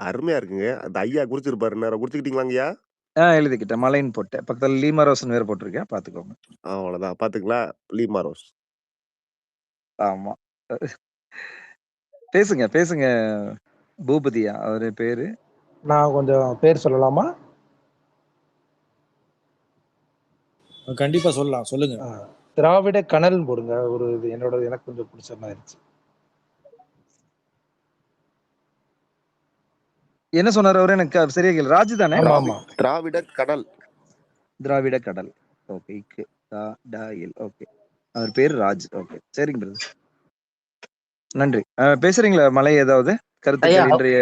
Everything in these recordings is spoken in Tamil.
அருமையா இருக்குங்க. அந்த ஐயா குறிச்சிருப்பாரு இந்நேரம். குறிச்சுக்கிட்டீங்களாங்கய்யா? எழுதிக்கிட்டேன். மலைன்னு போட்டேன். பக்கத்துல லீமா ரோஸ்ன்னு வேற போட்டிருக்கேன். பார்த்துக்கோங்க. அவ்வளோதான். பாத்துங்களா? லீமா ரோஸ். ஆமா. பேசுங்க, பேசுங்க பூபதியா அவரு பேரு? நான் கொஞ்சம் பேர் சொல்லலாமா? கண்டிப்பா சொல்லலாம். சொல்லுங்க. திராவிட கனல் போடுங்க. ஒரு இது எனக்கு கொஞ்சம் பிடிச்ச மாதிரி இருந்துச்சு. என்ன சொன்னாரு அவரு? எனக்கு சரியா கேட்கல. ராஜு தானே? ஆமா. திராவிட கடல். திராவிட கடல். ஓகே. ஓகே. அவர் பேரு ராஜ். ஓகே. சரிங்க பிரதர். நன்றி. பேசுறீங்களா மலை ஏதாவது கருத்துக்கள் இன்றைய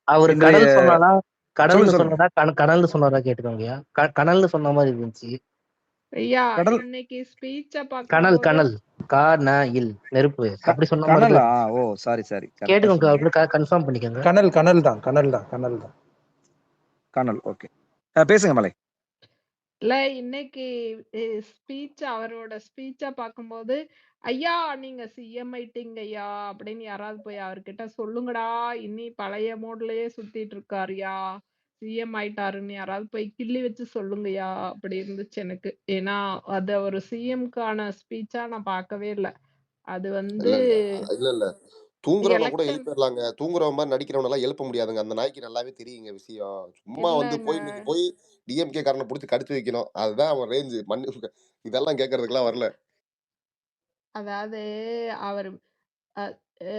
அவரு கடல் சொன்னாரா கடல்னு சொல்லு. சொன்னதா கனல்னு சொன்னாரா கேட்டுக்கோங்கய்யா. கனல்னு சொன்ன மாதிரி இருந்துச்சு. ஐயா கடல். இன்னைக்கு ஸ்பீச்ச கனல் பாக்கும்போது நெருப்பு அப்படி சொன்ன மாதிரி கனலா? தான். ஓ சாரி. கேட்டுக்கோங்க, அப்படி கன்ஃபார்ம் பண்ணிக்கோங்க. கனல் தான். கனல். ஓகே. பேசுங்க மலை. இல்ல இன்னைக்கு அவரோட ஸ்பீச்ச பாக்கும்போது, ஐயா நீங்க சிஎம் ஆயிட்டீங்க ஐயா அப்படின்னு யாராவது போய் அவர்கிட்ட சொல்லுங்கடா, இன்னி பழைய மோட்லயே சுத்திட்டு இருக்காருயா, சிஎம் ஆயிட்டாருன்னு யாராவது போய் கிள்ளி வச்சு சொல்லுங்கய்யா அப்படி இருந்துச்சு எனக்கு. ஏன்னா அத ஒரு சிஎம்கான ஸ்பீச்சா நான் பார்க்கவே இல்ல. அது வந்து இல்ல. தூங்குறவன கூட எலெக்ஷன் எழுப்பிடலாங்க. தூங்குறவன் மாரி நடிக்கிறவனெல்லாம் எழுப்ப முடியாதுங்க. அந்த நாய்க்கு நல்லாவே தெரியுங்க விஷயம். சும்மா வந்து இல்லங்க. இன்னைக்கு போய் டிஎம்கே காரன புடிச்சு கடிச்சு வைக்கணும். அதுதான் அவன் ரேஞ்சு. இதெல்லாம் கேட்கறதுக்குலாம் வரல. அதாவது அவரு அ அ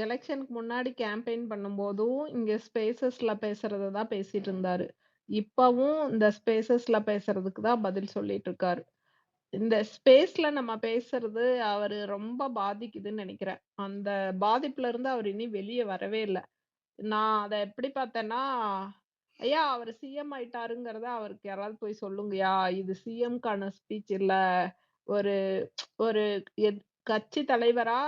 எலெக்ஷனுக்கு முன்னாடி கேம்பெயின் பண்ணும்போதும், இங்க ஸ்பேசஸ்ல பேசுறத தான் பேசிட்டு இருந்தாரு. இப்பவும் இந்த ஸ்பேசஸ்ல பேசுறதுக்கு தான் பதில் சொல்லிட்டு இருக்காரு. இந்த ஸ்பேஸ்ல நம்ம பேசுறது அவரு ரொம்ப பாதிக்குதுன்னு நெனைக்கிறேன். அந்த பாதிப்புல இருந்து அவர் இன்னும் வெளிய வரவே இல்ல. நான் அத எப்படி பார்த்தேன்னா, ஐயா அவரு சிஎம் ஆயிட்டாருங்கிறத அவருக்கு யாராவது போய் சொல்லுங்கயா. இது சிஎம்க்கான ஸ்பீச் இல்ல. ஒரு ஒரு கட்சி தலைவரா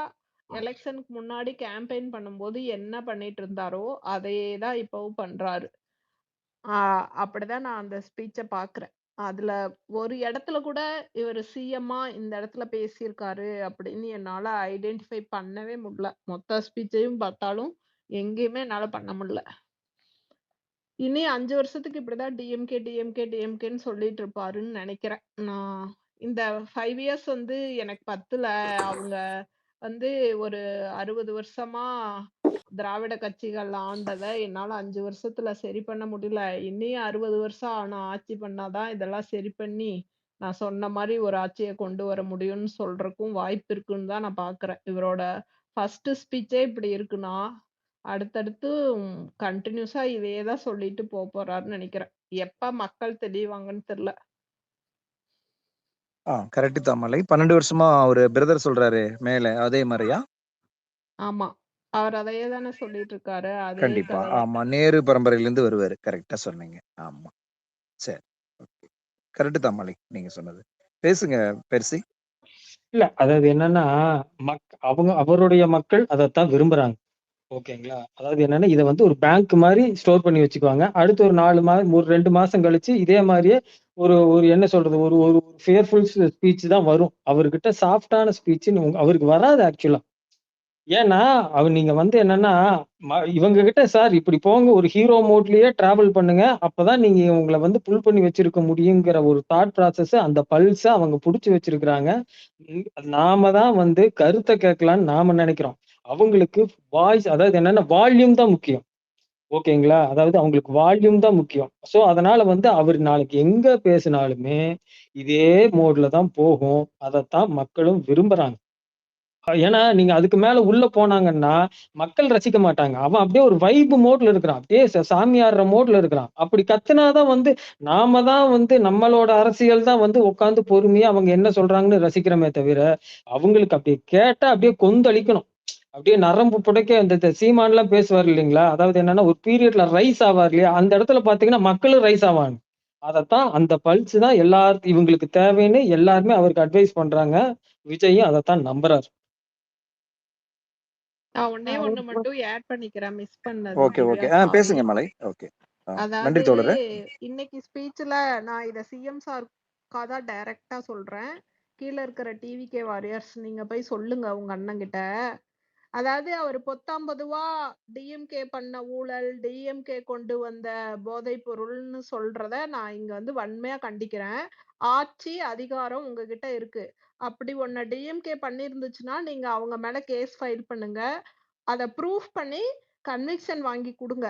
எலெக்ஷனுக்கு முன்னாடி கேம்பெயின் பண்ணும்போது என்ன பண்ணிட்டு இருந்தாரோ, அதையே தான் இப்பவும் பண்றாரு. அப்படிதான் நான் அந்த ஸ்பீச்ச பார்க்குறேன். அதுல ஒரு இடத்துல கூட இவரு சிஎம்மா இந்த இடத்துல பேசியிருக்காரு அப்படின்னு என்னால ஐடென்டிஃபை பண்ணவே முடியல. மொத்த ஸ்பீச்சையும் பார்த்தாலும் எங்கேயுமே என்னால பண்ண முடியல. இனி 5 வருஷத்துக்கு இப்படிதான் டிஎம்கேன்னு சொல்லிட்டு இருப்பாருன்னு நினைக்கிறேன். நான் இந்த 5 இயர்ஸ் வந்து எனக்கு பத்தல. அவங்க வந்து ஒரு 60 வருஷமா திராவிட கட்சிகள் ஆண்டத என்னால 5 வருஷத்துல சரி பண்ண முடியல. இன்னியும் 60 வருஷம் நான் ஆட்சி பண்ணாதான் இதெல்லாம் சரி பண்ணி, நான் சொன்ன மாரி ஒரு ஆட்சிய கொண்டு வர முடியும்னு சொல்றதுக்கும் வாய்ப்பு இருக்குன்னு தான் நான் பார்க்கிறேன். இவரோட ஃபர்ஸ்ட் ஸ்பீச்சே இப்படி இருக்குன்னா, அடுத்தடுத்து கன்டினியூஸா இதையே தான் சொல்லிட்டு போறாருன்னு நினைக்கிறேன். எப்ப மக்கள் தெளிவாங்கன்னு தெரியல. கரெக்ட் தான் மலை. 12 வருஷமா ஒரு பிரதர் சொல்றாரு மேல, அதே மாதிரியா? ஆமா. அவர் அதையே தானே சொல்லிட்டு இருக்காரு. அதே கண்டிப்பா. கதைய. ஆமா. நேரு பரம்பரையிலிருந்து வருவாரு. கரெக்ட்டா சொன்னீங்க. ஆமா. சரி. ஓகே. கரெக்ட் தான் மலை நீங்க சொன்னது. பேசுங்க பெர்சி. இல்ல அதாவது என்னன்னா, அவருடைய மக்கள் அதத்தான் விரும்புறாங்க. ஓகேங்களா? அதாவது என்னன்னா, இத வந்து ஒரு பேங்க் மாரி ஸ்டோர் பண்ணி வச்சுக்குவாங்க. அடுத்து ஒரு 4 ஒரு 2 மாசம் கழிச்சு இதே மாரியே ஒரு ஒரு என்ன சொல்றது? ஒரு ஒரு ஃபியர்ஃபுல் ஸ்பீச் தான் வரும். அவர்கிட்ட சாஃப்ட்டான ஸ்பீச்ன்னு அவருக்கு வராது ஆக்சுவலா. ஏன்னா, நீங்க வந்து என்னன்னா, இவங்க கிட்ட சார் இப்படி போங்க, ஒரு ஹீரோ மோட்லயே டிராவல் பண்ணுங்க. அப்பதான் நீங்க உங்கள வந்து புல் பண்ணி வச்சிருக்க முடியுங்கிற ஒரு தாட் ப்ராசஸ், அந்த பல்ஸ அவங்க புடிச்சு வச்சிருக்கிறாங்க. நாம தான் வந்து கருத்த கேட்கலான்னு நாம நெனைக்கிறோம். அவங்களுக்கு வாய்ஸ் அதாவது என்னன்னா, வால்யூம் தான் முக்கியம். ஓகேங்களா? அதாவது அவங்களுக்கு வால்யூம் தான் முக்கியம். சோ, அதனால வந்து அவரு நாளைக்கு எங்க பேசினாலுமே, இதே மோட்ல தான் போகும். அதத்தான் மக்களும் விரும்புறாங்க. ஏன்னா, நீங்க அதுக்கு மேல உள்ள போனாங்கன்னா, மக்கள் ரசிக்க மாட்டாங்க. அவன் அப்படியே ஒரு வைப் மோட்ல இருக்கிறான். அப்படியே சாமி ஆடுற மோட்ல இருக்கிறான். அப்படி கத்துனா தான் வந்து, நாம தான் வந்து நம்மளோட அரசியல் தான் வந்து உட்கார்ந்து பொறுமையா அவங்க என்ன சொல்றாங்கன்னு ரசிக்கிறோமே தவிர, அவங்களுக்கு அப்படியே கேட்டா அப்படியே கொந்தளிக்கணும். அப்படியே நரம்பு புடைக்க இந்த சீமான்லாம் பேசுவார் இல்லைங்களா? அதாவது என்னன்னா, ஒரு பீரியட்ல ரைஸ் ஆவார் இல்லையா? அந்த இடத்துல பார்த்தீங்கன்னா, மக்களும் ரைஸ் ஆவாங்க. அதத்தான் அந்த பல்ஸ் தான் இவங்களுக்கு தேவைன்னு எல்லாருமே அவருக்கு அட்வைஸ் பண்றாங்க. விஜயும் அதத்தான் நம்புறாரு. நான் ஒண்ணே ஒண்ணு மட்டும் ஆட் பண்ணிக்கிறேன். மிஸ் பண்ணது ஓகே. திவ்யா சாரி. பேசுங்க மலை. ஓகே. அதாவது நன்றி தோழரே. இன்னைக்கு ஸ்பீச்ல நான் இத சிஎம் சார்க்கா தான் டைரக்ட்டா சொல்றேன். கீழ இருக்கிற டிவிகே வாரியர்ஸ் நீங்க போய் சொல்லுங்க உங்க அண்ணன்கிட்ட. அதாவது அவர் பொத்தாம் பொதுவா டிஎம்கே பண்ண ஊழல், டிஎம்கே கொண்டு வந்த போதைப் பொருள்னு சொல்றத நான் இங்க வந்து வன்மையா கண்டிக்கிறேன். ஆட்சி, அதிகாரம் உங்ககிட்ட இருக்கு. அப்படி ஒண்ண டிஎம்கே பண்ணியிருந்துச்சுன்னா, நீங்க அவங்க மேல கேஸ் ஃபைல் பண்ணுங்க. அத ப்ரூஃப் பண்ணி கன்விக்ஷன் வாங்கி குடுங்க.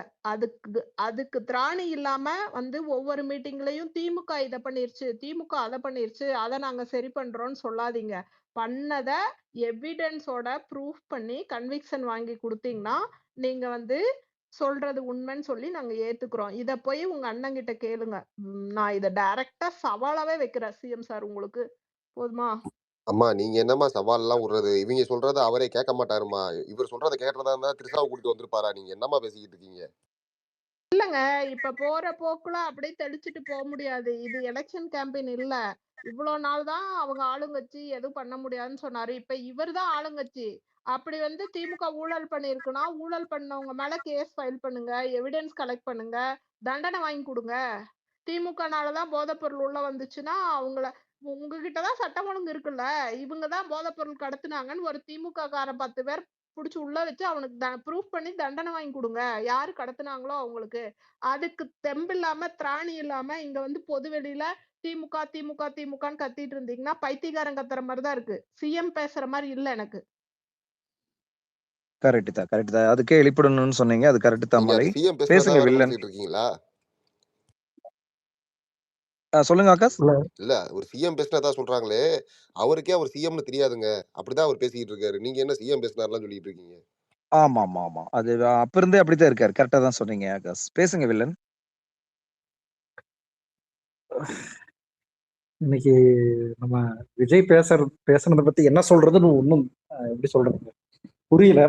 அதுக்கு திராணி இல்லாம வந்து ஒவ்வொரு மீட்டிங்லயும் திமுக இத பண்ணிருச்சு, திமுக அத பண்ணிருச்சு, அத நாங்க சரி பண்றோம்னு சொல்லாதீங்க. பண்ணத எவிடன்ஸோட ப்ரூஃப் பண்ணி கன்விக்ஷன் வாங்கி குடுத்தீங்கன்னா, நீங்க வந்து சொல்றது உண்மைன்னு சொல்லி நாங்க ஏத்துக்கிறோம். இத போய் உங்க அண்ணன்கிட்ட கேளுங்க. நான் இத டைரக்ட்டா சவாலாவே வைக்கிறேன் சிஎம் சார் உங்களுக்கு. போதுமா? அம்மா நீங்க என்னம்மா சவால்லாம் விடுறது? இவங்க சொல்றத அவரே கேட்க மாட்டாரும்மா. இவர் சொல்றத கேட்கறதா இருந்தா திரிஷாவ கூட்டிட்டு வந்திருப்பாரா? நீங்க என்னம்மா பேசிக்கிட்டு இருக்கீங்க? இல்லங்க. இப்ப போற போக்குல அப்படியே தெளிச்சுட்டு போ முடியாது. இது எலக்ஷன் கேம்பெயின் இல்ல. இவ்ளோ நாள் தான் அவங்க ஆளுங்கட்சி எதுவும் பண்ண முடியாதுன்னு சொன்னாரு. இப்ப இவர் தான் ஆளுங்கட்சி. அப்படி வந்து திமுக ஊழல் பண்ணியிருக்குன்னா, ஊழல் பண்ணவங்க மேல கேஸ் ஃபைல் பண்ணுங்க. எவிடன்ஸ் கலெக்ட் பண்ணுங்க. தண்டனை வாங்கி குடுங்க. திமுகனால தான் போதைப்பொருள் உள்ள வந்துச்சுன்னா, உங்ககிட்ட தான் சட்டம் ஒழுங்கு இருக்குல்ல. இவங்க தான் போதைப்பொருள் கடத்துனாங்கன்னு ஒரு திமுக காரன் 10 பேர் புடிச்சு உள்ள வச்சு அவனுக்கு ப்ரூஃப் பண்ணி தண்டனை வாங்கி குடுங்க. யாரு கடத்துனாங்களோ அவங்களுக்கு. அதுக்கு தெம்பு இல்லாம, திராணி இல்லாம இங்க வந்து பொது வெளியில திமுக, திமுக, திமுகன்னு கத்திட்டு இருந்தீங்கன்னா, பைத்தியக்காரன் கத்துற மாரி தான் இருக்கு. சிஎம் பேசுற மாரி இல்ல எனக்கு. கரெக்ட் தான். அதுக்கே எழுப்பிடணும்னு சொன்னீங்க. அது கரெக்ட் தான் நீங்க மலை. அது சிஎம் பேசுனதா பேசுங்க வேற வில்லன். நினைச்சிட்டு இருக்கீங்களா? சொல்லுங்க ஆகாஷ். இல்ல ஒரு சிஎம் பேசுனதா சொல்றாங்களே, அவருக்கே அவர் சிஎம்னு தெரியாதுங்க. அப்படிதான் அவர் பேசிக்கிட்டு இருக்காரு. நீங்க என்ன சிஎம் பேசினார்லாம் சொல்லிட்டு இருக்கீங்க? ஆமா. அது அப்ப இருந்தே அப்படித்தான் இருக்காரு. கரெக்ட்டா தான் சொன்னீங்க ஆகாஷ். பேசுங்க வில்லன். இன்னைக்கு நம்ம விஜய் பேசுனதை பத்தி என்ன சொல்றதுன்னு ஒன்றும் எப்படி சொல்றது புரியல.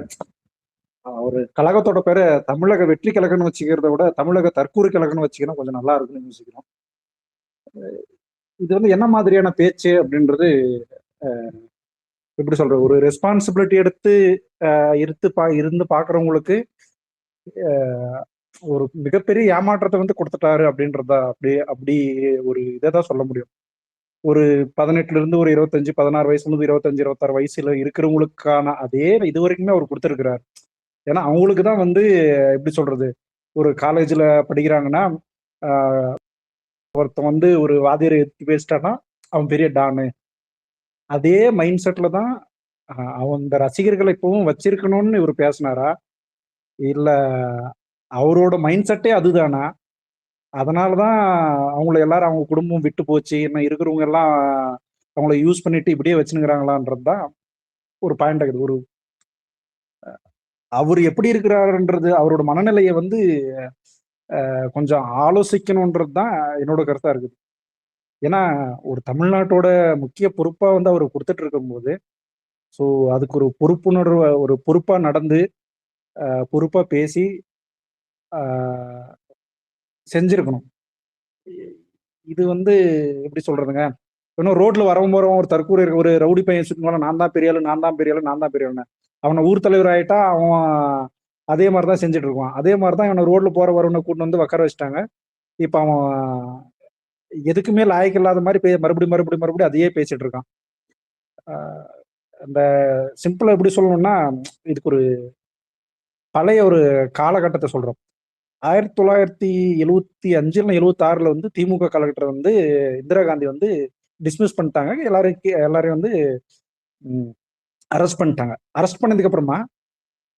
ஒரு கழகத்தோட பேரை தமிழக வெற்றி கழகம்னு வச்சுக்கிறத விட தமிழக தற்கூரி கழகம்னு வச்சுக்கணும் கொஞ்சம் நல்லா இருக்குன்னு யோசிக்கிறோம். இது வந்து என்ன மாதிரியான பேச்சு அப்படின்றது எப்படி சொல்ற ஒரு ரெஸ்பான்சிபிலிட்டி எடுத்து இருந்து பாக்குறவங்களுக்கு ஒரு மிகப்பெரிய ஏமாற்றத்தை வந்து கொடுத்துட்டாரு அப்படின்றதா அப்படி ஒரு இதை தான் சொல்ல முடியும். ஒரு 18ல இருந்து ஒரு 25 16 வயசுல இருந்து 25 26 வயசுல இருக்கிறவங்களுக்கான அதே இது வரைக்குமே அவர் கொடுத்துருக்கிறார். ஏன்னா அவங்களுக்கு தான் வந்து எப்படி சொல்றது ஒரு காலேஜ்ல படிக்கிறாங்கன்னா ஒருத்தன் வந்து ஒரு வாதியரை எடுத்து பேசிட்டான்னா அவன் பெரிய டானு. அதே மைண்ட் செட்ல தான் அவன் இந்த ரசிகர்களை இப்பவும் வச்சிருக்கணும்னு இவர் பேசினாரா இல்ல அவரோட மைண்ட் செட்டே அதுதானா? அதனாலதான் அவங்கள எல்லாரும் அவங்க குடும்பம் விட்டு போச்சு, இன்னும் இருக்கிறவங்க எல்லாம் அவங்கள யூஸ் பண்ணிட்டு இப்படியே வச்சுனுங்கிறாங்களான்றதுதான் ஒரு பாயிண்ட் ஆகுது. ஒரு அவர் எப்படி இருக்கிறாருன்றது அவரோட மனநிலையை வந்து கொஞ்சம் ஆலோசிக்கணும்ன்றது தான் என்னோட கருத்தா இருக்குது. ஏன்னா ஒரு தமிழ்நாட்டோட முக்கிய பொறுப்பா வந்து அவர் கொடுத்துட்டு இருக்கும்போது ஸோ அதுக்கு ஒரு பொறுப்புணர்வு ஒரு பொறுப்பா நடந்து பொறுப்பா பேசி செஞ்சிருக்கணும். இது வந்து எப்படி சொல்றதுங்க, இன்னும் ரோட்ல வரவும் போறவன் ஒரு தற்கூரி ஒரு ரவுடி பையன் சுத்தினாலும் நான் தான் பெரிய ஆளு அவனை ஊர் தலைவர் ஆயிட்டா அவன் அதே மாதிரிதான் செஞ்சுட்டு இருக்கான். அதே மாதிரிதான் இவனை ரோட்ல போற வரவனை கூட்டு வந்து உட்கார வச்சுட்டாங்க. இப்ப அவன் எதுக்குமே லாயக்கு இல்லாத மாதிரி மறுபடியும் அதையே பேசிட்டு இருக்கான். அந்த சிம்பிளா எப்படி சொல்லணும்னா இதுக்கு ஒரு பழைய ஒரு காலகட்டத்தை சொல்றோம். 1975 76 வந்து திமுக காலகட்டத்தில் வந்து இந்திரா காந்தி வந்து டிஸ்மிஸ் பண்ணிட்டாங்க. எல்லாரையும் வந்து அரெஸ்ட் பண்ணிட்டாங்க. அரெஸ்ட் பண்ணதுக்கு அப்புறமா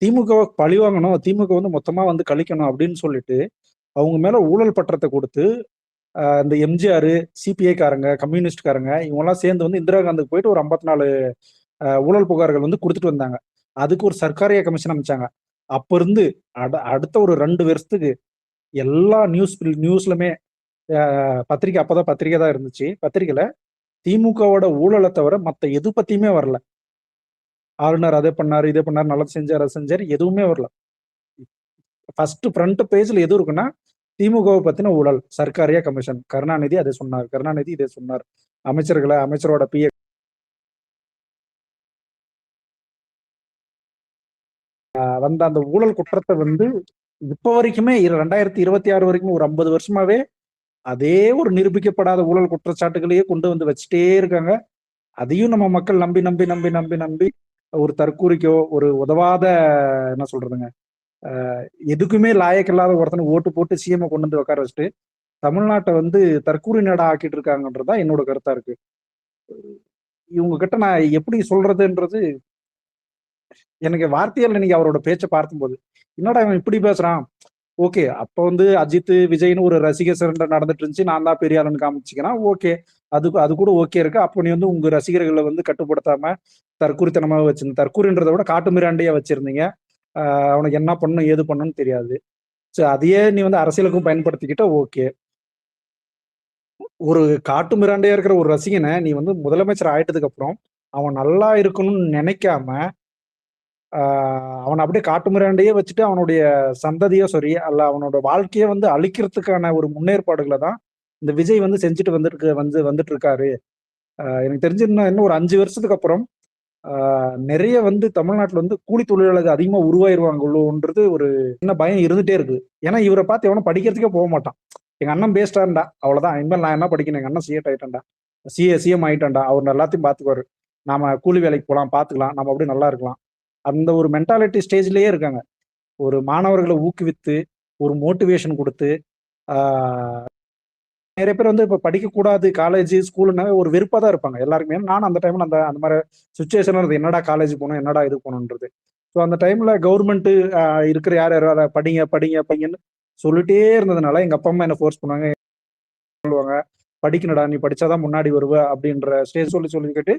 திமுக பழி வாங்கணும், திமுக வந்து மொத்தமா வந்து கழிக்கணும் அப்படின்னு சொல்லிட்டு அவங்க மேல ஊழல் பற்றத்தை கொடுத்து இந்த எம்ஜிஆர், சிபிஐ காரங்க, கம்யூனிஸ்ட் காரங்க இவங்கெல்லாம் சேர்ந்து வந்து இந்திரா காந்திக்கு போயிட்டு ஒரு 54 ஊழல் புகார்கள் வந்து கொடுத்துட்டு வந்தாங்க. அதுக்கு ஒரு சர்க்காரிய கமிஷன் அமைச்சாங்க. அப்ப இருந்து அடுத்த ஒரு 2 வருஷத்துக்கு எல்லா நியூஸ்லுமே பத்திரிகை அப்பதான் பத்திரிகை தான் இருந்துச்சு. பத்திரிகையில திமுகவோட ஊழலை தவிர மத்த எது பத்தியுமே வரல. ஆளுநர் அதை பண்ணாரு, இதை பண்ணாரு, நல்லது செஞ்சாரு, அதை செஞ்சாரு, எதுவுமே வரல. ஃபர்ஸ்ட் ஃப்ரண்ட் பேஜ்ல எது இருக்குன்னா திமுகவை பத்தின ஊழல், சர்க்காரிய கமிஷன், கருணாநிதி அதை சொன்னார், கருணாநிதி இதை சொன்னார், அமைச்சரோட பிஏ வந்த அந்த ஊழல் குற்றத்தை வந்து இப்ப வரைக்குமே 2026 வரைக்கும் ஒரு 50 வருஷமாவே அதே ஒரு நிரூபிக்கப்படாத ஊழல் குற்றச்சாட்டுகளையே கொண்டு வந்து வச்சுட்டே இருக்காங்க. அதையும் நம்ம மக்கள் நம்பி ஒரு தற்கூரிக்கோ ஒரு உதவாத என்ன சொல்றதுங்க எதுக்குமே லாயக்கில்லாத ஒருத்தனை ஓட்டு போட்டு சிஎம் கொண்டு வந்து உட்கார வச்சுட்டு தமிழ்நாட்டை வந்து தற்கூரி நாடா ஆக்கிட்டு இருக்காங்கன்றதா என்னோட கருத்தா இருக்கு. இவங்க கிட்ட நான் எப்படி சொல்றதுன்றது எனக்கு வார்த்தையால் இன்னைக்கு அவரோட பேச்சை பார்க்கும்போது என்னடா இவன் இப்படி பேசுறான். ஓகே, அப்ப வந்து அஜித் விஜய்னு ஒரு ரசிகர் சண்டை நடந்துட்டு இருந்துச்சு, நான் தான் பெரிய ஆளுன்னு காமிச்சிக்கிறேன். ஓகே, அது கூட ஓகே இருக்கு. அப்போ நீ வந்து உங்க ரசிகர்களை வந்து கட்டுப்படுத்தாம தற்கூரித்தனமா வச்சிருந்த, தற்கூரின்றதை விட காட்டு மிராண்டியா வச்சிருந்தீங்க. அவனுக்கு என்ன பண்ணணும் ஏது பண்ணணும்னு தெரியாது. ஸோ அதையே நீ வந்து அரசியலுக்கும் பயன்படுத்திக்கிட்ட ஓகே. ஒரு காட்டு மிராண்டியா இருக்கிற ஒரு ரசிகனை நீ வந்து முதலமைச்சர் ஆயிட்டதுக்கு அப்புறம் அவன் நல்லா இருக்கணும்னு நினைக்காம அவனை அப்படியே காட்டு மிராண்டியே வச்சுட்டு அவனுடைய சந்ததியோ சரி அல்ல அவனோட வாழ்க்கையை வந்து அழிக்கிறதுக்கான ஒரு முன்னேற்பாடுகளை தான் இந்த விஜய் வந்து செஞ்சுட்டு வந்துட்டு இருக்காரு. எனக்கு தெரிஞ்சு இன்னும் ஒரு 5 வருஷத்துக்கு அப்புறம் நிறைய வந்து தமிழ்நாட்டில் வந்து கூலி தொழிலாளர்கள் அதிகமா உருவாயிருவாங்கன்றது ஒரு சின்ன பயம் இருந்துட்டே இருக்கு. ஏன்னா இவரை பார்த்து எவனும் படிக்கிறதுக்கே போக மாட்டான். எங்க அண்ணன் பேஸ்டாண்டா அவ்வளவுதான், இனிமேல் நான் என்ன படிக்கணும், எங்க அண்ணன் சிஎட் ஆயிட்டான்டா, சிஎம் ஆயிட்டான்டா, அவர் எல்லாத்தையும் பார்த்துக்குவாரு, நாம கூலி வேலைக்கு போகலாம், பார்த்துக்கலாம், நம்ம அப்படி நல்லா இருக்கலாம், அந்த ஒரு மென்டாலிட்டி ஸ்டேஜ்லயே இருக்காங்க. ஒரு மாணவர்களை ஊக்குவித்து ஒரு மோட்டிவேஷன் கொடுத்து நிறைய பேர் வந்து இப்ப படிக்கக்கூடாது காலேஜ் ஸ்கூல்னா ஒரு வெறுப்பா தான் இருப்பாங்க எல்லாருக்குமே. நானும் அந்த டைம்ல அந்த மாதிரி சுச்சுவேஷன் இருந்தது, என்னடா காலேஜ் போகணும், என்னடா இது போகணுன்றது. ஸோ அந்த டைம்ல கவர்மெண்ட் இருக்கிற யார் யாராவது படிங்க படிங்க படிங்கன்னு சொல்லிட்டே இருந்ததுனால எங்க அப்பா அம்மா என்ன ஃபோர்ஸ் பண்ணுவாங்க, படிக்கணுடா, நீ படிச்சாதான் முன்னாடி வருவ அப்படின்ற ஸ்டேஜ் சொல்லிக்கிட்டு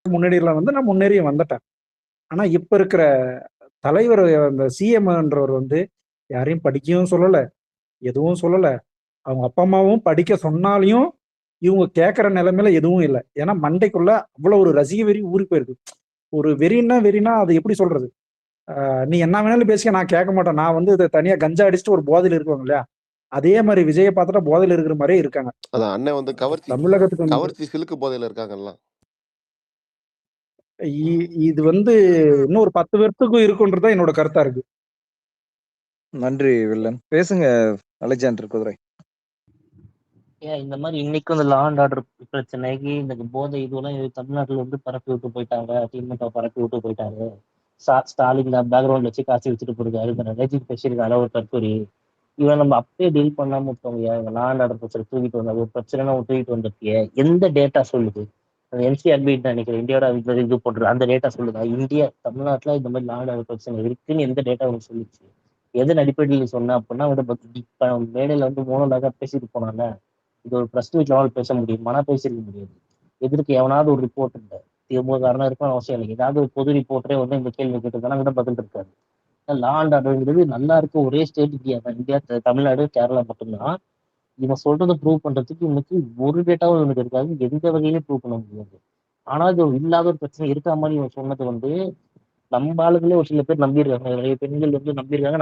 முன்னாடியில வந்து நான் முன்னேறிய வந்துட்டேன். ஆனா இப்ப இருக்கிற தலைவர் அந்த சிஎம்ன்றவர் வந்து யாரையும் படிக்கவும் சொல்லல, எதுவும் சொல்லல. அவங்க அப்பா அம்மாவும் படிக்க சொன்னாலையும் இவங்க கேட்கற நிலைமையில எதுவும் இல்லை. ஏன்னா மண்டைக்குள்ள அவ்வளவு ஒரு ரசிக வெறி ஊறி போயிருக்கு. ஒரு வெறினா அது எப்படி சொல்றது, நீ என்ன வேணாலும் பேசிக்க, நான் கேட்க மாட்டேன், நான் வந்து இதை தனியா கஞ்சா அடிச்சுட்டு ஒரு போதையில இருக்குவாங்க இல்லையா, அதே மாதிரி விஜயை பார்த்துட்டா போதையில இருக்கிற மாதிரியே இருக்காங்க. அதான் அண்ணன் வந்து தமிழகத்துக்கு வந்து கவர்ச்சி சிலுக்கு போதையில இருக்காங்கல்லாம். இது வந்து இன்னும் ஒரு 10 வருஷத்துக்கும் இருக்குன்றதான் என்னோட கருத்தா இருக்கு. நன்றி வில்லன். பேசுங்க அலெக்சாண்டர் குதிரை. ஏன் இந்த மாதிரி இன்னைக்கும் இந்த லா அண்ட் ஆர்டர் பிரச்சனைக்கு இந்த போதை இதுவெல்லாம் தமிழ்நாட்டுல வந்து பரப்பி விட்டு போயிட்டாங்க, திமுக பரப்பி விட்டு போயிட்டாங்க. ஸ்டாலின் பேக்ரவுண்ட் வச்சு காசு வச்சுட்டு போயிருக்காரு, இந்த ரஜினி பேசியிருக்காரு ஒரு தற்கொலை. இவன் நம்ம அப்பயே டீல் பண்ணாம விட்டவங்க, லா அண்ட் ஆர்டர் பிரச்சனை தூக்கிட்டு வந்த ஒரு பிரச்சனை தூக்கிட்டு வந்திருக்கிய எந்த டேட்டா சொல்லுது? என்சிஆர்பி நினைக்கிறேன் இந்தியாவோட இது போடுறது அந்த டேட்டா சொல்லுதா? இந்தியா தமிழ்நாட்டுல இந்த மாதிரி லா அண்ட் ஆர்டர் பிரச்சனை இருக்குன்னு எந்த டேட்டா உங்களுக்கு சொல்லிச்சு? எதன் அடிப்படையில் சொன்ன அப்படின்னா மேடையில வந்து மோனோலாக பேசிட்டு போனாங்க, இது ஒரு பிரஸ் மீட் லெவல் பேச முடியும், மன பேசிருக்க முடியாது. எதிர்க்கு எவனாவது ஒரு ரிப்போர்ட் இல்லை, திமுக காரணம் இருக்கும் அவசியம் இல்லை, ஏதாவது ஒரு பொது ரிப்போர்ட்டரே வந்து இந்த கேள்வி கேட்டுருக்காங்க, கூட பதில் இருக்காது. லா அண்ட் ஆர்டர்ங்கிறது நல்லா இருக்க ஒரே ஸ்டேட் இந்தியா தான், இந்தியா தமிழ்நாடு கேரளா மட்டும்தான். இவன் சொல்றதை ப்ரூவ் பண்றதுக்கு இன்னைக்கு ஒரு டேட்டாவும் இவனுக்கு இருக்காது, எந்த வகையிலும் ப்ரூவ் பண்ண முடியாது. ஆனா இது இல்லாத ஒரு பிரச்சனை இருக்கா மாதிரி இவன் சொன்னது வந்து நம்ம ஆளுங்களே ஒரு சில பேர் நம்பியிருக்காங்க, நிறைய பெண்கள் வந்து நம்பியிருக்காங்க.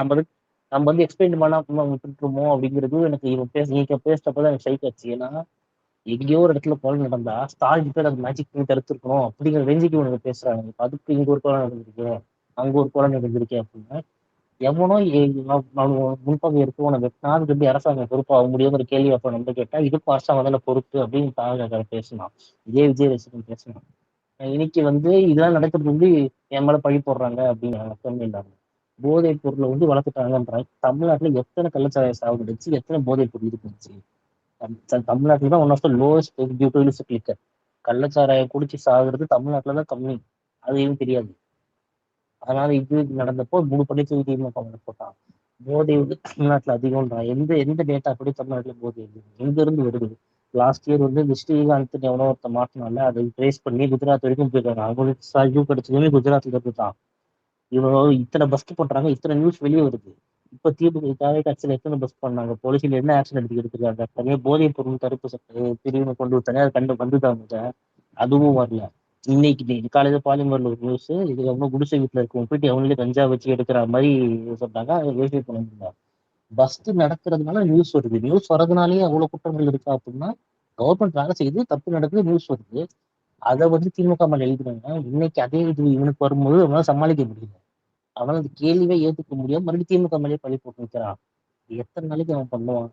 நம்ம வந்து எக்ஸ்பிளைன் பண்ணாம விட்டுருமோ அப்படிங்கிறது எனக்கு நீங்க பேசுறப்பதான் எனக்கு சைக் ஆச்சு. ஏன்னா எங்கேயோ ஒரு இடத்துல கொலை நடந்தா ஸ்டாலின் பேர் அது மேஜிக் பண்ணி தடுத்துருக்கணும் அப்படிங்கிற ரேஞ்சுக்கு இவனுக்கு பேசுறாங்க. இப்ப அதுக்கு இங்க ஒரு கொலை நடந்திருக்கு, அங்க ஒரு கொலை நடந்திருக்கு அப்படின்னா எவனோ முன்பாக இருக்கவனை வெட்டினா அதுக்கு எப்படி அரசாங்கம் பொறுப்பு ஆக முடியுங்கிற கேள்வி அப்ப நம்ம கேட்டா இதுக்கும் அரசாங்கம் தானே பொறுப்பு அப்படின்னு தாங்க பேசலாம். இதே விஜய் ரசிகன் பேசலாம். இன்னைக்கு வந்து இதெல்லாம் நடக்கிறது வந்து என் மேல பழி போடுறாங்க அப்படின்னு அர்த்தமே இல்லாம போதைப் பொருளை வந்து வளர்த்துட்டாங்கன்றாங்க. தமிழ்நாட்டுல எத்தனை கள்ளச்சாராய சாகுபடிச்சு, எத்தனை போதைப் பொருள் இருந்துச்சு? தமிழ்நாட்டுல தான் one of the lowest utilised liquor. கள்ளச்சாராயம் குடிச்சு சாகுறது தமிழ்நாட்டுல தான் கம்மி, அதையும் தெரியாது. அதனால இது நடந்தப்போ 3 பள்ளி திமுக போட்டான். போதை வந்து தமிழ்நாட்டுல அதிகம்ன்றான். எந்த டேட்டா படி தமிழ்நாட்டுல போதை எங்க இருந்து வருது? லாஸ்ட் இயர் வந்து இந்த ஸ்ரீகாந்த் எவனோ ஒருத்த மாட்டினால அதை ட்ரேஸ் பண்ணி குஜராத் வரைக்கும் போயிருக்காங்க. அவங்களுக்கு சஜு கிடைச்சதுமே குஜராத்ல இருந்து தான். இவங்க இத்தனை பஸ்ட் பண்றாங்க, இத்தனை நியூஸ் வெளியே வருது. இப்ப திமுக கட்சியில எத்தனை பஸ் பண்ணாங்க, போலீஸ்ல என்ன ஆக்ஷன் எடுத்துருக்காங்க? தனியா போதைப் பொருள் தடுப்பு சட்ட பிரிவினை கொண்டு தனியா வந்துட்டாங்க, அதுவும் வரல. இன்னைக்கு காலையில பாலிமர்ல ஒரு நியூஸ், இது ரொம்ப குடிசை வீட்டுல இருக்கும் போயிட்டு அவங்களே கஞ்சா வச்சு எடுக்கிற மாதிரி சொன்னாங்க. அதை வெரிஃபை பண்ண முடியல. பஸ்ட் நடக்கிறதுனால நியூஸ் வருது, நியூஸ் வரதுனாலேயே அவ்வளவு குற்றங்கள் இருக்கா அப்படின்னா கவர்மெண்ட் வேலை செய்யுது, தப்பு நடக்குது, நியூஸ் வருது, அதை வந்து திமுக மேல எழுதுறாங்க. இன்னைக்கு அதே இது இவனுக்கு வரும்போது அவனால சமாளிக்க முடியல, அவனால அந்த கேள்வியே ஏத்துக்க முடியாம மறுபடியும் திமுக மேலே பழி போட்டு வைக்கிறான். எத்தனை நாளைக்கு அவன் பண்ணுவான்?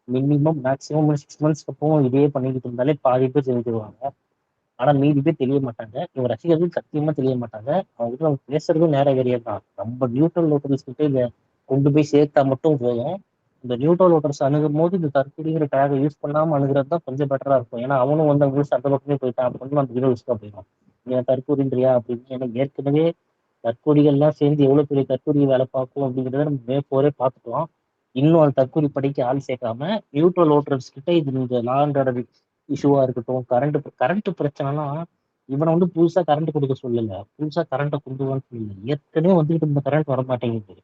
மினிமம் மேக்ஸிமம் 6 months அப்புறம் இதே பண்ணிக்கிட்டு இருந்தாலே பாதி பேர் செஞ்சிருவாங்க. ஆனா மீதி பேர் தெரிய மாட்டாங்க. இவன் ரசிகர்கள் சத்தியமா தெரிய மாட்டாங்க. அவங்க நம்ம பேசுறதும் நேர வெறியர் தான். நம்ம நியூட்ரல் லோட்டர்ஸ் கிட்ட இதை கொண்டு போய் சேர்த்தா மட்டும் போதும். இந்த நியூட்ரல் லோட்டர்ஸ் அணுகும் போது இந்த தற்கொலைங்கிற டேகை யூஸ் பண்ணாம அணுகிறது தான் கொஞ்சம் பெட்டரா இருக்கும். ஏன்னா அவனும் வந்து அவங்க அந்த பக்கமே போயிட்டான் அப்படின்னு நம்ம ஹீரோ யூஸ்க்கா போயிடும். நீ தற்கூறின்றியா அப்படின்னு. ஏன்னா ஏற்கனவே தற்கூறிகள்லாம் சேர்ந்து எவ்வளவு பெரிய தற்கூரி வேலை பார்க்கும் அப்படிங்கிறத நம்ம மேற்போரே பார்த்துட்டோம். இன்னும் அந்த தற்கூரி படிக்க ஆள் சேர்க்காம நியூட்ரல் ஓட்டர்ஸ் கிட்ட இது இந்த லா அண்ட் ஆர்டர் இஷ்யூவா இருக்கட்டும், கரண்ட் பிரச்சனைலாம் இவனை வந்து புதுசா கரண்ட் கொடுக்க சொல்லல, புதுசா கரண்ட்டை கொண்டு வான்னு சொல்லல. ஏற்கனவே வந்துட்டு இந்த கரண்ட் வர மாட்டேங்குது.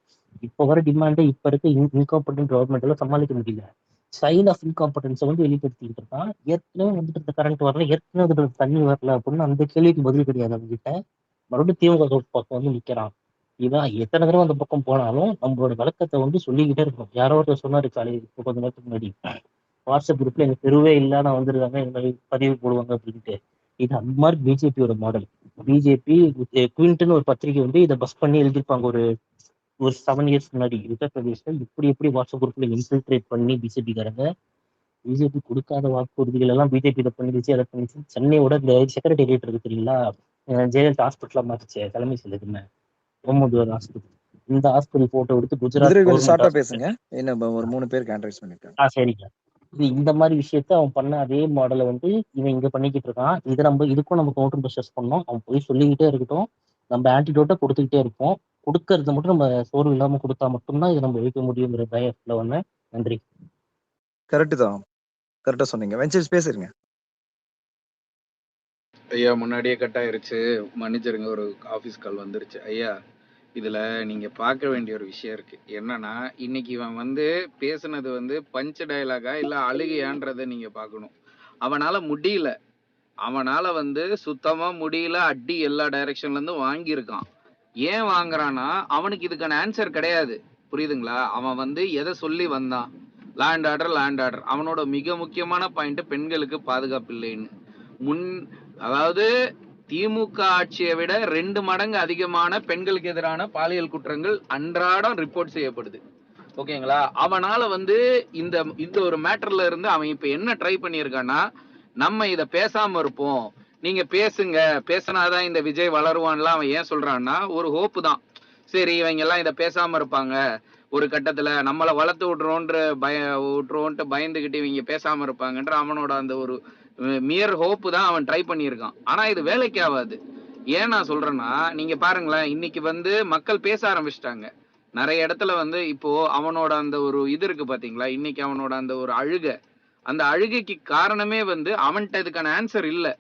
இப்போ வர டிமாண்டை இப்ப இருக்க இன்காம்படன்ட் கவர்மெண்ட்ல சமாளிக்க முடியல. சைன் ஆஃப் இன்காம்படன்ஸை வந்து வெளிப்படுத்திட்டு இருக்கான். ஏற்கனவே வந்துட்டு இந்த கரண்ட் வரல, ஏற்கனவே வந்துட்டு தண்ணி வரல அப்படின்னு அந்த கேள்விக்கு பதில் கிடையாது அவங்க கிட்ட. மறுபடியும் திமுக பக்கம் வந்து நிக்கிறான். இதான் எத்தனை தடவை அந்த பக்கம் போனாலும் நம்மளோட விளக்கத்தை வந்து சொல்லிக்கிட்டே இருக்கணும். யாரோ ஒருத்தர் சொன்னாரு காலையில் இப்போ கொஞ்ச நேரத்துக்கு முன்னாடி, வாட்ஸ்அப் குரூப்ல எங்க தெருவே இல்லாத வந்திருக்காங்க, இந்த மாதிரி பதிவு போடுவாங்க அப்படின்ட்டு. இது அந்த மாதிரி பிஜேபியோட மாடல். பிஜேபி குவிண்ட்னு ஒரு பத்திரிகை வந்து இதை பஸ் பண்ணி எழுதியிருப்பாங்க ஒரு 7 இயர்ஸ் முன்னாடி. உத்தரப்பிரதேஷ்ல எப்படி வாட்ஸ்அப் குரூப்ல இன்ஃபில்ட்ரேட் பண்ணி பிஜேபிக்காரங்க பிஜேபி கொடுக்காத வாக்குறுதிகள் எல்லாம் பிஜேபி இதை பண்ணிடுச்சு, அதை பண்ணிச்சு. சென்னையோட இந்த செக்ரட்டேரியட் இருக்கு தெரியுங்களா, ஜெயலலிதா ஹாஸ்பிட்டலா மாத்துச்சு தலைமை செயலகமே, முகமது ஹாஸ்பிட்டல். இந்த ஹாஸ்பிட்டல் போட்டோ எடுத்து குஜராத் கொஞ்சம் கவர்மெண்ட் ஷார்ட்டா ஹாஸ்பிட்டல். பேசுங்க. என்ன ஒரு 3 பேர் கான்ட்ராக்ட் பண்ணிருக்காங்க. சரிங்க. இது இந்த மாதிரி விஷயத்த அவன் பண்ண அதே மாடலை வந்து இவன் இங்க பண்ணிக்கிட்டு இருக்கான். இதை இதுக்கும் நம்ம கவுண்டர் ப்ரெஷர்ஸ் பண்ணோம். அவன் போய் சொல்லிக்கிட்டே இருக்கட்டும், நம்ம ஆன்டிடோட்டை கொடுத்துக்கிட்டே இருப்போம். கொடுக்கறத மட்டும் நம்ம சோர்வு இல்லாம கொடுத்தா மட்டும்தான் இதை நம்ம வைக்க முடியுங்கிற பயத்துல வந்தேன். நன்றி. கரெக்ட் தான், கரெக்டா சொன்னீங்க. வெஞ்சர்ஸ் பேசுறீங்க. ஐயா முன்னாடியே கட் ஆயிருச்சு, மன்னிச்சிருங்க, ஒரு ஆஃபீஸ் கால் வந்துருச்சு. ஐயா இதுல நீங்க பார்க்க வேண்டிய ஒரு விஷயம் இருக்கு. என்னன்னா இன்னைக்கு இவன் வந்து பேசுனது வந்து பஞ்ச் டயலாகா இல்ல அழுகையான்றதை நீங்க பார்க்கணும். அவனால முடியல, அவனால வந்து சுத்தமா முடியல. அடி எல்லா டைரக்ஷன்ல இருந்து வாங்கியிருக்கான். ஏன் வாங்குறான்னா அவனுக்கு இதுக்கான ஆன்சர் கிடையாது. புரியுதுங்களா? அவன் வந்து எதை சொல்லி வந்தான்? Land order. அவனோட மிக முக்கியமான பாயிண்ட் பெண்களுக்கு பாதுகாப்பு இல்லைன்னு. அதாவது திமுக ஆட்சியை விட 2 மடங்கு அதிகமான பெண்களுக்கு எதிரான பாலியல் குற்றங்கள் அன்றாடம் ரிப்போர்ட் செய்யப்படுது. ஓகேங்களா? அவனால வந்து இந்த ஒரு மேட்டர்ல இருந்து அவன் இப்ப என்ன ட்ரை பண்ணியிருக்கான்னா, நம்ம இதை பேசாம இருப்போம், நீங்க பேசுங்க, பேசினாதான் இந்த விஜய் வளருவான்லாம் அவன் ஏன் சொல்றான்னா ஒரு ஹோப்பு தான். சரி இவங்க எல்லாம் இதை பேசாம இருப்பாங்க, ஒரு கட்டத்துல நம்மளை வளர்த்து விட்டுருவோன்ட்டு பயந்துகிட்டு இவங்க பேசாம இருப்பாங்கன்ற அவனோட அந்த ஒரு மியர் ஹோப்பு தான் அவன் ட்ரை பண்ணியிருக்கான். ஆனா இது வேலைக்கு ஆகாது. ஏன் நான் சொல்றேன்னா, நீங்க பாருங்களேன், இன்னைக்கு வந்து மக்கள் பேச ஆரம்பிச்சிட்டாங்க நிறைய இடத்துல வந்து. இப்போ அவனோட அந்த ஒரு இது இருக்கு பாத்தீங்களா, இன்னைக்கு அவனோட அந்த ஒரு அந்த அழுகைக்கு காரணமே வந்து அவன்கிட்ட இதுக்கான ஆன்சர் இல்லை.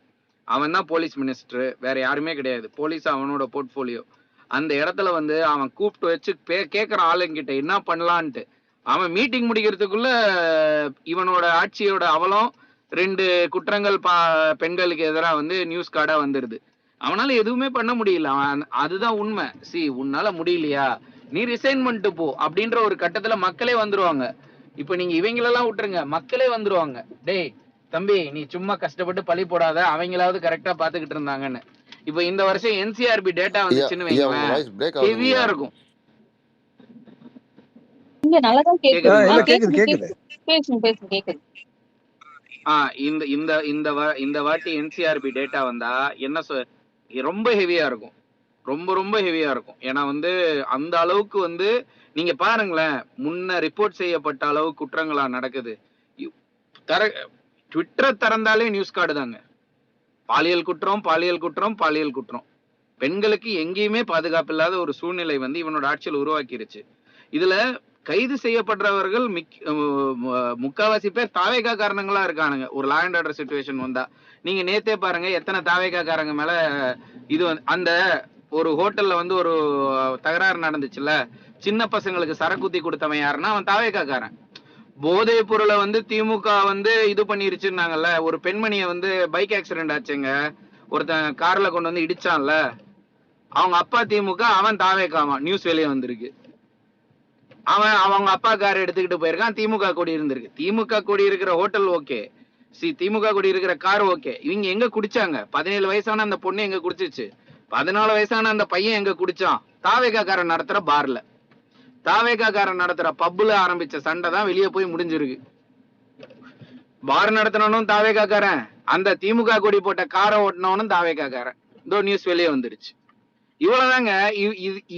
அவன் தான் போலீஸ் மினிஸ்டர், வேற யாருமே கிடையாது. போலீஸ் அவனோட போர்ட்போலியோ. அந்த இடத்துல வந்து அவன் கூப்பிட்டு வச்சு கேட்குற ஆளுங்கிட்ட என்ன பண்ணலான்ட்டு. அவன் மீட்டிங் முடிக்கிறதுக்குள்ள இவனோட ஆட்சியோட அவலம் 2 குற்றங்கள் பெண்களுக்கு எதிராக வந்து நியூஸ் கார்டா வந்துருது. அவனால எதுவுமே பண்ண முடியல. அதுதான் உண்மை. உன்னால முடியலையா, நீ ரிசைன் பண்ணிட்டு போ அப்படின்ற ஒரு கட்டத்துல மக்களே வந்துருவாங்க. இப்ப நீங்க இவங்களெல்லாம் விட்டுருங்க, மக்களே வந்துருவாங்க. டேய் தம்பி, நீ சும்மா கஷ்டப்பட்டு பழி போடாத, அவங்களாவது கரெக்டா பாத்துக்கிட்டு இருந்தாங்கன்னு. இப்ப இந்த வருஷம் NCRB டேட்டா வந்துச்சுன்னு வைங்களேன், ஹெவியா இருக்கும். இங்க நல்லாதான் கேக்குது. இல்ல கேக்குது கேக்குது. பேசுங்க கேக்குது. இந்த வாட்டி NCRB டேட்டா வந்தா என்ன ரொம்ப ஹெவியா இருக்கும், ரொம்ப ஹெவியா இருக்கும். ஏன்னா வந்து அந்த அளவுக்கு வந்து நீங்க பாருங்களேன், முன்ன ரிப்போர்ட் செய்யப்பட்ட அளவு குற்றங்களா நடக்குது. ட்விட்டரை திறந்தாலே நியூஸ் கார்டு தாங்க. பாலியல் குற்றம். பெண்களுக்கு எங்கேயுமே பாதுகாப்பு இல்லாத ஒரு சூழ்நிலை வந்து இவனோட ஆட்சியில் உருவாக்கிருச்சு. இதுல கைது செய்யப்படுறவர்கள் முக்காவாசி பேர் தாவேகா காரணங்களா இருக்கானுங்க. ஒரு லா அண்ட் ஆர்டர் சிச்சுவேஷன் வந்தா நீங்க நேத்தே பாருங்க, எத்தனை தாவேகா காரங்க மேல இது அந்த ஒரு ஹோட்டல்ல வந்து ஒரு தகராறு நடந்துச்சுல்ல, சின்ன பசங்களுக்கு சரக்குத்தி கொடுத்தவன் யாருன்னா அவன் தாவேகா காரன். போதை பொருளை வந்து திமுக வந்து இது பண்ணிருச்சுன்னாங்கல்ல, ஒரு பெண்மணியை வந்து பைக் ஆக்சிடென்ட் ஆச்சுங்க, ஒருத்தன் கார்ல கொண்டு வந்து இடிச்சான்ல, அவங்க அப்பா திமுக, அவன் தாவேகாவான். நியூஸ் வெளியே வந்திருக்கு. அவன் அவங்க அப்பா கார் எடுத்துக்கிட்டு போயிருக்கான், திமுக கொடி இருந்திருக்கு. திமுக கொடி இருக்கிற ஹோட்டல் ஓகே, திமுக கொடி இருக்கிற கார் ஓகே. இவங்க எங்க குடிச்சாங்க? 17 வயசான அந்த பொண்ணு எங்க குடிச்சிச்சு? 14 வயசான அந்த பையன் எங்க குடிச்சான்? தாவேகா காரன் நடத்துற பார்ல, தாவேகா காரன் நடத்துற பப்புல ஆரம்பிச்ச சண்டை தான் வெளியே போய் முடிஞ்சிருக்கு. பார் நடத்தணும் தாவேகா காரன், அந்த திமுக கொடி போட்ட காரை ஓட்டினவனும் தாவேக்காரன். இதோ நியூஸ் வெளியே வந்துருச்சு. இவ்வளவுதாங்க.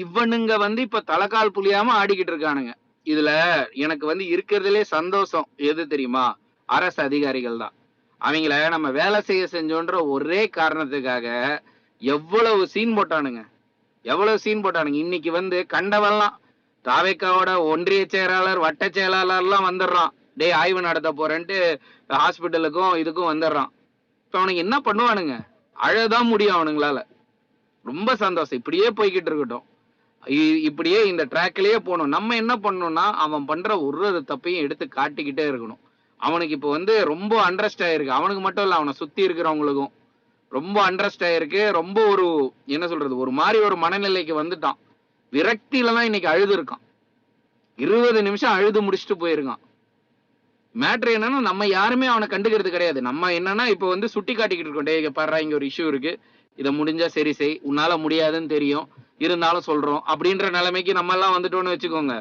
இவனுங்க வந்து இப்ப தலைக்கால் புளியாம ஆடிக்கிட்டு இருக்கானுங்க. இதுல எனக்கு வந்து இருக்கிறதுலே சந்தோஷம் எது தெரியுமா? அரசு அதிகாரிகள் தான். அவங்கள நம்ம வேலை செய்ய செஞ்சோன்ற ஒரே காரணத்துக்காக எவ்வளவு சீன் போட்டானுங்க, எவ்வளவு சீன் போட்டானுங்க. இன்னைக்கு வந்து கண்டவெல்லாம் தாவேக்காவோட ஒன்றிய செயலாளர், வட்ட செயலாளர் எல்லாம் வந்துடுறான். டே ஆய்வு நடத்த போறேன்ட்டு ஹாஸ்பிட்டலுக்கும் இதுக்கும் வந்துடுறான். இப்ப அவனுக்கு என்ன பண்ணுவானுங்க? அழதான் முடியும் அவனுங்களால. ரொம்ப சந்தோஷம். இப்படியே போய்கிட்டு இருக்கட்டும். இப்படியே இந்த ட்ராக்லயே போகணும். நம்ம என்ன பண்ணணும்னா அவன் பண்ற ஒரு தப்பையும் எடுத்து காட்டிக்கிட்டே இருக்கணும். அவனுக்கு இப்ப வந்து ரொம்ப அண்டர்ஸ்ட் ஆயிருக்கு. அவனுக்கு மட்டும் இல்ல, அவனை சுத்தி இருக்கிறவங்களுக்கும் ரொம்ப அண்டர்ஸ்ட் ஆயிருக்கு. ரொம்ப ஒரு என்ன சொல்றது, ஒரு மாதிரி ஒரு மனநிலைக்கு வந்துட்டான். விரக்தியில தான் இன்னைக்கு அழுது இருக்கான். 20 நிமிஷம் அழுது முடிச்சுட்டு போயிருக்கான். மேட்ரு என்னன்னா நம்ம யாருமே அவனை கண்டுக்கிறது கிடையாது. நம்ம என்னன்னா இப்ப வந்து சுட்டி காட்டிக்கிட்டு இருக்கோம். டே பாரு, இங்க ஒரு இஷ்யூ இருக்கு, இதை முடிஞ்சா சரி செய், உன்னால முடியாதுன்னு தெரியும், இருந்தாலும் சொல்றோம் அப்படின்ற நிலைமைக்கு நம்ம எல்லாம் வந்துட்டோம்னு வச்சுக்கோங்க.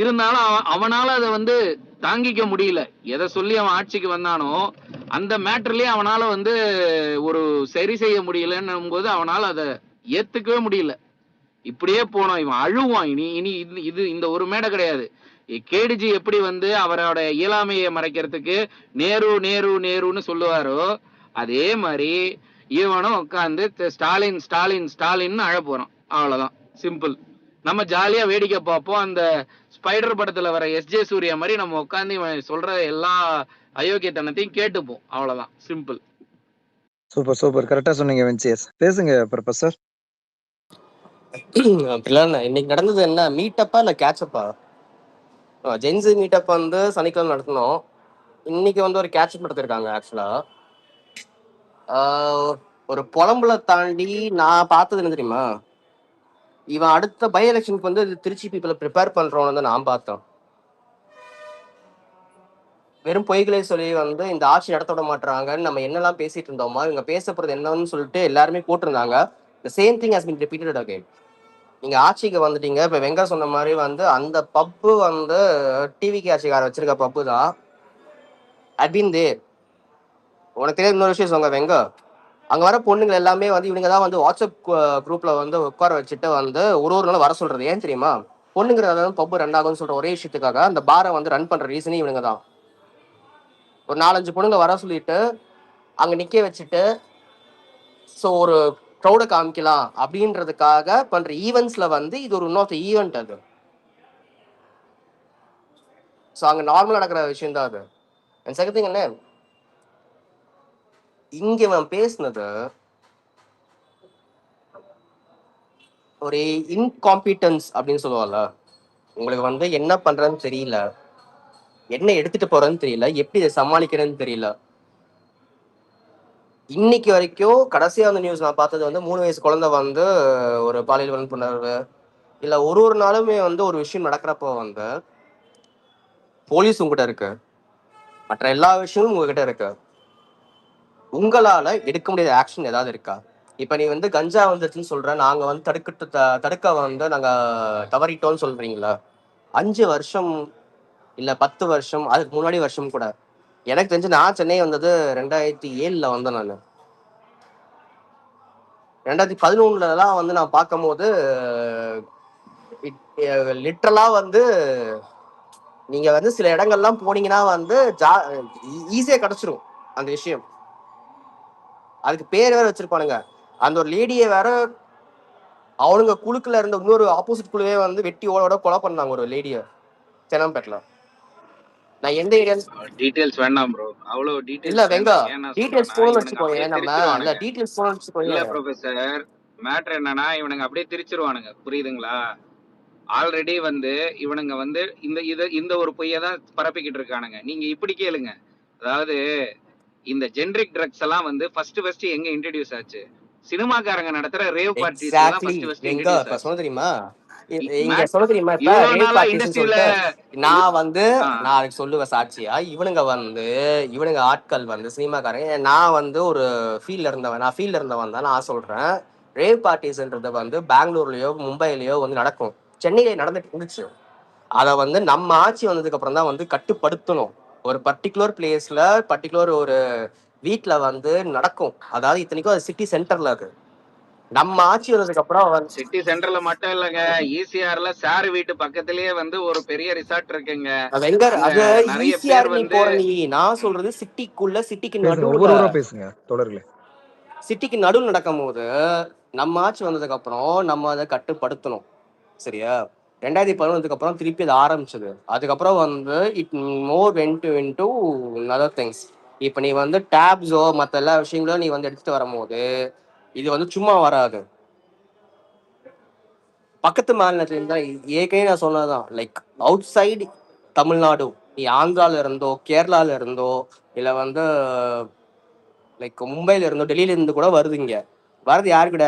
இருந்தாலும் அவனால அதை வந்து தாங்கிக்க முடியல. எதை சொல்லி அவன் ஆட்சிக்கு வந்தானோ அந்த மேட்டர்லயே அவனால வந்து ஒரு சரி செய்ய முடியலன்னும் போது அவனால அதை ஏத்துக்கவே முடியல. இப்படியே போனோம். இவன் அழுவான். இனி இனி இது இந்த ஒரு மேடை கிடையாது. கேடிஜி எப்படி வந்து அவரோட இயலாமையை மறைக்கிறதுக்கு நேரு நேரு நேருன்னு சொல்லுவாரோ, அதே மாதிரி இவனும் உட்காந்து ஸ்டாலின் ஸ்டாலின் ஸ்டாலின் அழ போறான். அவ்வளவுதான், சிம்பிள். நம்ம ஜாலியா வேடிக்கை பார்ப்போம். அந்த ஸ்பைடர் படத்துல வர எஸ்ஜே சூர்யா மாதிரி நம்ம உட்காந்து இவன் சொல்ற எல்லா அயோக்கியத்தனத்தையும் கேட்டுப்போம். அவ்வளவுதான், சிம்பிள். சூப்பர் சூப்பர், கரெக்டா சொன்னீங்க வென்சியஸ். பேசுங்க ப்ரொஃபசர். அப்படிலாம் இன்னைக்கு நடந்தது என்ன, மீட்டப்பா இல்லை கேட்சப்பா? ஜென்ஸு மீட்டப் வந்து சனிக்கிழமை நடத்தினோம். இன்னைக்கு வந்து ஒரு கேட்சப் நடத்திருக்காங்க. ஆக்சுவலா ஒரு புலம்புல தாண்டி நான் பார்த்தது என்ன தெரியுமா, இவன் அடுத்த பை எலெக்ஷனுக்கு வந்து திருச்சி பீப்புளை ப்ரிப்பேர் பண்றவன் வந்து நான் பார்த்தேன். வெறும் பொய்களை சொல்லி வந்து இந்த ஆட்சி நடத்த விட மாட்டாங்கன்னு நம்ம என்னெல்லாம் பேசிட்டு இருந்தோமா, இவங்க பேசப்படுறது என்னன்னு சொல்லிட்டு எல்லாருமே போட்டிருந்தாங்க. the same thing has been repeated again. நீங்க ஆட்சிக்கு வந்துட்டீங்க. இப்ப வெங்கா சொன்ன மாதிரி வந்து அந்த பப்பு வந்து டிவிக்கு ஆட்சிக்கார வச்சிருக்க பப்பு தான். அட்பின் தே உனக்கு தெரியாது. இன்னொரு விஷயம் சொல்லுங்க, வெங்கா அங்க வர பொண்ணுங்க எல்லாமே வந்து இவங்க தான் வந்து வாட்ஸ்அப் குரூப்ல வந்து உட்கார வச்சுட்டு வந்து ஒரு நாள் வர சொல்றது. ஏன் தெரியுமா? பொண்ணுங்கிறத பப்பு ரன் ஆகும்னு சொல்ற ஒரே விஷயத்துக்காக அந்த பாரை வந்து ரன் பண்ற ரீசனே இவனுங்க தான். ஒரு 4-5 பொண்ணுங்க வர சொல்லிட்டு அங்க நிக்க வச்சுட்டு ஸோ ஒரு க்ரௌடை காமிக்கலாம் அப்படின்றதுக்காக பண்ற ஈவெண்ட்ஸ்ல வந்து இது ஒரு இன்னொரு ஈவெண்ட். அது ஸோ அங்க நார்மலா நடக்கிற விஷயம் தான் அது. அண்ட் செகண்ட் திங் என்ன, இங்க இவன் பேசுனது ஒரு இன்காம்பிட்டன்ஸ் அப்படின்னு சொல்லுவாங்கல்ல. உங்களுக்கு வந்து என்ன பண்றதுன்னு தெரியல, என்ன எடுத்துட்டு போறதுன்னு தெரியல, எப்படி இதை சமாளிக்கிறேன்னு தெரியல. இன்னைக்கு வரைக்கும் கடைசியா அந்த நியூஸ் நான் பார்த்தது வந்து 3 வயசு குழந்தை வந்து ஒரு பாலியல் வன்புணர்வு இல்ல ஒரு நாளுமே வந்து ஒரு விஷயம் நடக்கிறப்போ வந்து போலீஸ் உங்ககிட்ட இருக்கு, மற்ற எல்லா விஷயமும் உங்ககிட்ட இருக்கு. உங்களால எடுக்க முடியாத ஆக்ஷன் ஏதாவது இருக்கா? இப்ப நீ வந்து கஞ்சா வந்துச்சுன்னு சொல்ற, நாங்க வந்து தடுக்க வந்து நாங்க தவறிட்டோம்னு சொல்றீங்களா? 5 வருஷம் இல்ல 10 வருஷம், அதுக்கு முன்னாடி வருஷம் கூட. எனக்கு தெரிஞ்சு நான் சென்னை வந்தது 2007 வந்தேன். நான் 2011 வந்து நான் பார்க்கும் போது லிட்டரலா வந்து நீங்க வந்து சில இடங்கள்லாம் போனீங்கன்னா வந்து ஈஸியா கிடைச்சிரும் அந்த விஷயம். அதுக்கு பேர் வேற வச்சிருப்பானுங்க. அந்த ஒரு லேடியை வேற அவனுங்க குழுக்குல இருந்த இன்னொரு ஆப்போசிட் குழுவே வந்து வெட்டி ஓட கொலை பண்ணாங்க ஒரு லேடிய சென்னம்பேட்டில். நான் எந்த ஏரியா டீடைல்ஸ் வேண்டாம் ப்ரோ, அவ்வளவு டீடைல்ஸ் இல்ல வெங்கா, ஏன்னா டீடைல்ஸ் போன் வச்சுக்கோங்க. நம்ம இல்ல டீடைல்ஸ் போன் வச்சுக்கோங்க. இல்ல ப்ரொஃபசர், மேட்டர் என்னன்னா இவனுங்க அப்படியே திரிச்சிருவானுங்க, புரியுதுங்களா? ஆல்ரெடி வந்து இவனுங்க வந்து இந்த ஒரு பொய்யை தான் பரப்பிக்கிட்டு இருக்கானுங்க. நீங்க இப்படி கேளுங்க, அதாவது இந்த ஜெனரிக் ட்ரக்ஸ் எல்லாம் வந்து ஃபர்ஸ்ட் எங்க இன்ட்ரோடியூஸ் ஆச்சு? சினிமாக்காரங்க நடத்துற ரேவ் பார்ட்டிஸ் தான் ஃபர்ஸ்ட் இன்ட்ரோடியூஸ் ஆச்சு. சொல்ல தெரியுமா? இங்க சொல்ல தெரியுமா? இப்ப ரேவ் பார்ட்டிஸ் சொல்லிட்டு நான் வந்து நான் அதுக்கு சொல்லுவேன் சாட்சியா. இவனுங்க ஆட்கள் வந்து சினிமாக்காரங்க. நான் வந்து ஒரு ஃபீல்ட்ல இருந்தவன் தான். நான் சொல்றேன், ரேவ் பார்ட்டிஸ்ன்றது வந்து பெங்களூர்லயோ மும்பைலயோ வந்து நடக்கும், சென்னையில நடந்துட்டு இருந்துச்சு. அதை வந்து நம்ம ஆட்சி வந்ததுக்கு அப்புறம் தான் வந்து கட்டுப்படுத்தணும். ஒரு பர்டிகுலர் பிளேஸ்ல பர்டிகுலர் ஒரு வீட்ல வந்து நடக்கும். அதாவது இத்தனைக்கும் அது சிட்டி சென்டர்ல இருக்கு. நம்ம ஆட்சி வந்ததுக்கு அப்புறம் வந்து சிட்டி சென்டர்ல மட்டும் இல்லைங்க, ஈசிஆர்ல சார் வீட்டு பக்கத்திலேயே வந்து ஒரு பெரிய ரிசார்ட் இருக்குங்க. வெங்கர் அங்க அது நிறைய பேர் ஈஸியார் நீ வந்து போற நீ. நான் சொல்றது சிட்டிக்குள்ள, சிட்டிக்கு பேசுங்க, நடுவுல, ஒவ்வொருவரா பேசுங்க தொடர்களே. சிட்டிக்கு நடுவுல நடக்கும் போது நம்ம ஆட்சி வந்ததுக்கு அப்புறம் நம்ம அதை கட்டுப்படுத்தணும். சரியா? 2011 அப்புறம் திருப்பி அது ஆரம்பிச்சது. அதுக்கப்புறம் வந்து it more vent into other things. இப்போ நீ வந்து டேப்ஸோ மற்ற எல்லா விஷயங்களும் நீ வந்து எடுத்துட்டு வரும்போது இது வந்து சும்மா வராது. பக்கத்து மாநிலத்துல இருந்தா ஏற்கனவே நான் சொன்னதுதான். லைக் அவுட் சைடு தமிழ்நாடு, நீ ஆந்திரால இருந்தோ கேரளால இருந்தோ இல்ல வந்து லைக் மும்பைல இருந்தோ டெல்லியில இருந்து கூட வருது. இங்க வரது யாரு கூட?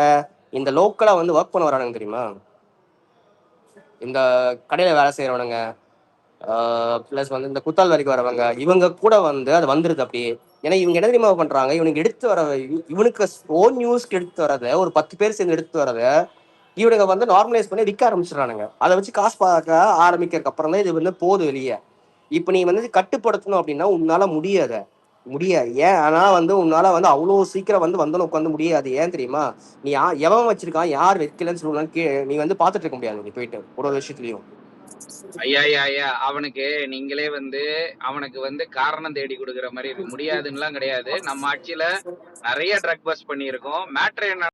இந்த லோக்கலா வந்து ஒர்க் பண்ண வரானுங்க தெரியுமா? இந்த கடையில வேலை செய்யறவனுங்க, பிளஸ் வந்து இந்த குத்தால் வரைக்கும் வரவங்க, இவங்க கூட வந்து அது வந்துருது அப்படியே. ஏன்னா இவங்க என்ன தெரியுமா பண்றாங்க? இவனுக்கு எடுத்து வர இவனுக்கு ஓன் நியூஸ்க்கு எடுத்து வரத ஒரு 10 பேர் சேர்ந்து எடுத்து வரத இவனுங்க வந்து நார்மலைஸ் பண்ணி விற்க ஆரம்பிச்சிடறானுங்க. அதை வச்சு காசு பார்க்க ஆரம்பிக்கிறதுக்கு அப்புறம் தான் இது வந்து போகுது வெளியே. இப்போ நீ வந்து கட்டுப்படுத்தணும் அப்படின்னா உன்னால முடியாது. ஏன் ஆனா வந்து உன்னால வந்து அவ்வளோ சீக்கிரம் வந்து வந்தோன்னு உட்காந்து முடியாது. ஏன் தெரியுமா? நீ எவன் வச்சிருக்கான் யார் வைக்கலன்னு சொல்லணும்னு நீ வந்து பார்த்துட்டு இருக்க முடியாது. நீ போயிட்டு ஒரு விஷயத்துலயும் ஐயா அவனுக்கு நீங்களே வந்து அவனுக்கு வந்து காரணம் தேடி கொடுக்குற மாதிரி இருக்கு. முடியாதுன்னுலாம் கிடையாது. நம்ம ஆட்சியில நிறைய ட்ரக் பஸ் பண்ணியிருக்கோம். மேட்ரு என்ன